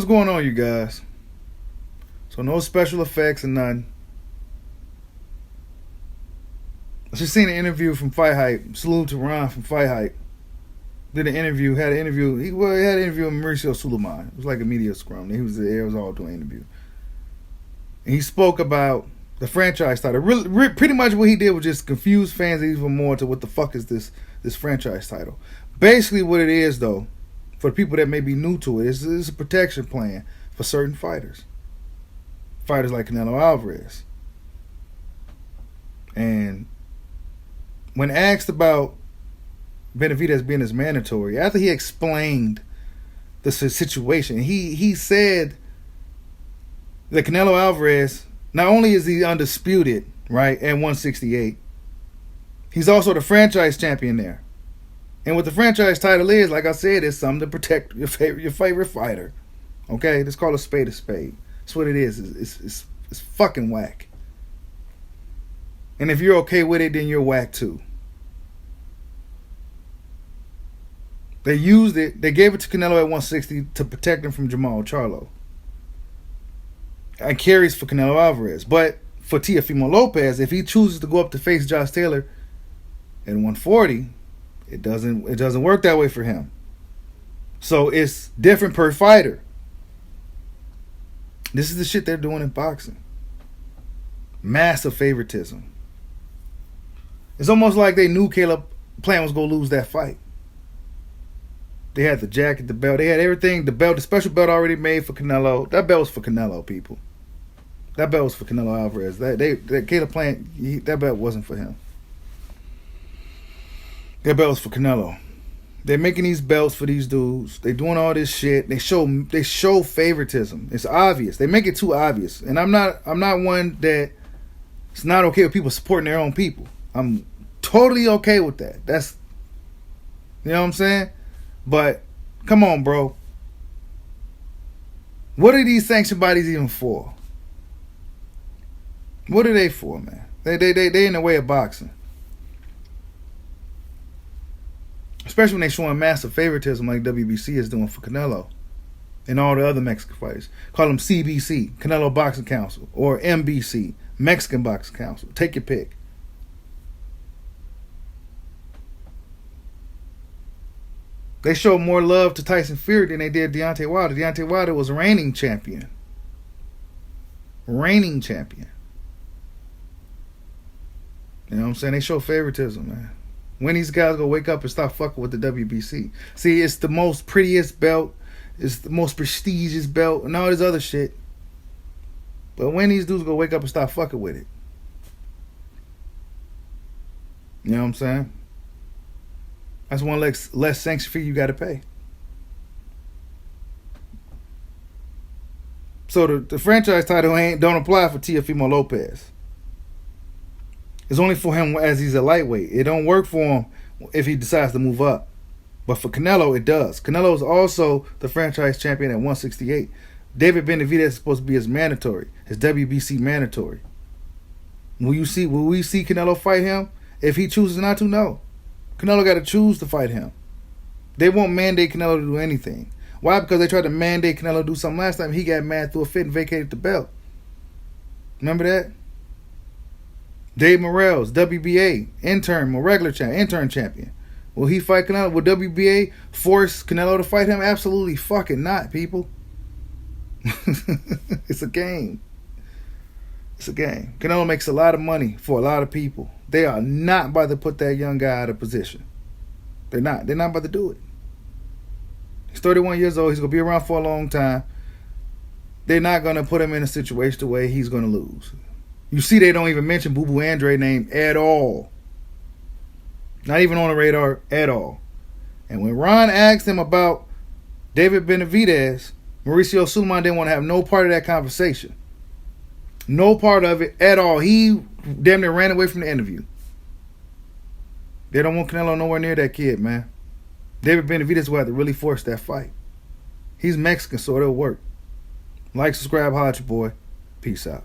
what's going on, you guys? So no special effects and nothing. I just seen an interview from Fight Hype. Salute to Ron from Fight Hype. Did an interview, had an interview. He had an interview with Mauricio Suleiman. It was like a media scrum. He was there. It was all doing an interview. And he spoke about the franchise title. Pretty much what he did was just confuse fans even more to what the fuck is this franchise title. Basically what it is, though, for the people that may be new to it, is a protection plan for certain fighters. Fighters like Canelo Alvarez. And when asked about Benavidez being as mandatory, after he explained the situation, he said that Canelo Alvarez, not only is he undisputed, right, at 168, he's also the franchise champion there. And what the franchise title is, like I said, is something to protect your favorite fighter. Okay, let's call a spade a spade. That's what it is. It's fucking whack. And if you're okay with it, then you're whack too. They used it. They gave it to Canelo at 160 to protect him from Jamal Charlo. And carries for Canelo Alvarez. But for Teofimo Lopez, if he chooses to go up to face Josh Taylor at 140, it doesn't work that way for him. So it's different per fighter. This is the shit they're doing in boxing. Massive favoritism. It's almost like they knew Caleb Plant was going to lose that fight. They had the jacket, the belt. They had everything. The belt, the special belt already made for Canelo. That belt was for Canelo, people. That belt was for Canelo Alvarez. That Caleb Plant, that belt wasn't for him. That belt was for Canelo. They're making these belts for these dudes. They doing all this shit. They show favoritism. It's obvious. They make it too obvious. And I'm not one that it's not okay with people supporting their own people. I'm totally okay with that. That's, you know what I'm saying? But come on, bro. What are these sanction bodies even for? What are they for, man? They in the way of boxing. Especially when they're showing massive favoritism like WBC is doing for Canelo and all the other Mexican fighters. Call them CBC, Canelo Boxing Council, or MBC, Mexican Boxing Council. Take your pick. They showed more love to Tyson Fury than they did Deontay Wilder. Deontay Wilder was reigning champion. Reigning champion. You know what I'm saying? They show favoritism, man. When these guys gonna wake up and stop fucking with the WBC? See, it's the most prettiest belt. It's the most prestigious belt and all this other shit. But when these dudes gonna wake up and stop fucking with it? You know what I'm saying? That's one less sanction fee you got to pay. So the franchise title don't apply for Teofimo Lopez. It's only for him as he's a lightweight. It don't work for him if he decides to move up. But for Canelo, it does. Canelo is also the franchise champion at 168. David Benavidez is supposed to be his mandatory, his WBC mandatory. Will we see Canelo fight him? If he chooses not to, no. Canelo got to choose to fight him. They won't mandate Canelo to do anything. Why? Because they tried to mandate Canelo to do something last time. He got mad, threw a fit, and vacated the belt. Remember that? Dave Morrell's WBA intern champion. Will he fight Canelo? Will WBA force Canelo to fight him? Absolutely fucking not, people. It's a game. It's a game. Canelo makes a lot of money for a lot of people. They are not about to put that young guy out of position. They're not. They're not about to do it. He's 31 years old. He's going to be around for a long time. They're not going to put him in a situation the way he's going to lose. You see, they don't even mention Boo Boo Andre's name at all. Not even on the radar at all. And when Ron asked him about David Benavidez, Mauricio Suleiman didn't want to have no part of that conversation. No part of it at all. He damn near ran away from the interview. They don't want Canelo nowhere near that kid, man. David Benavidez will have to really force that fight. He's Mexican, so it'll work. Like, subscribe, holla at your boy. Peace out.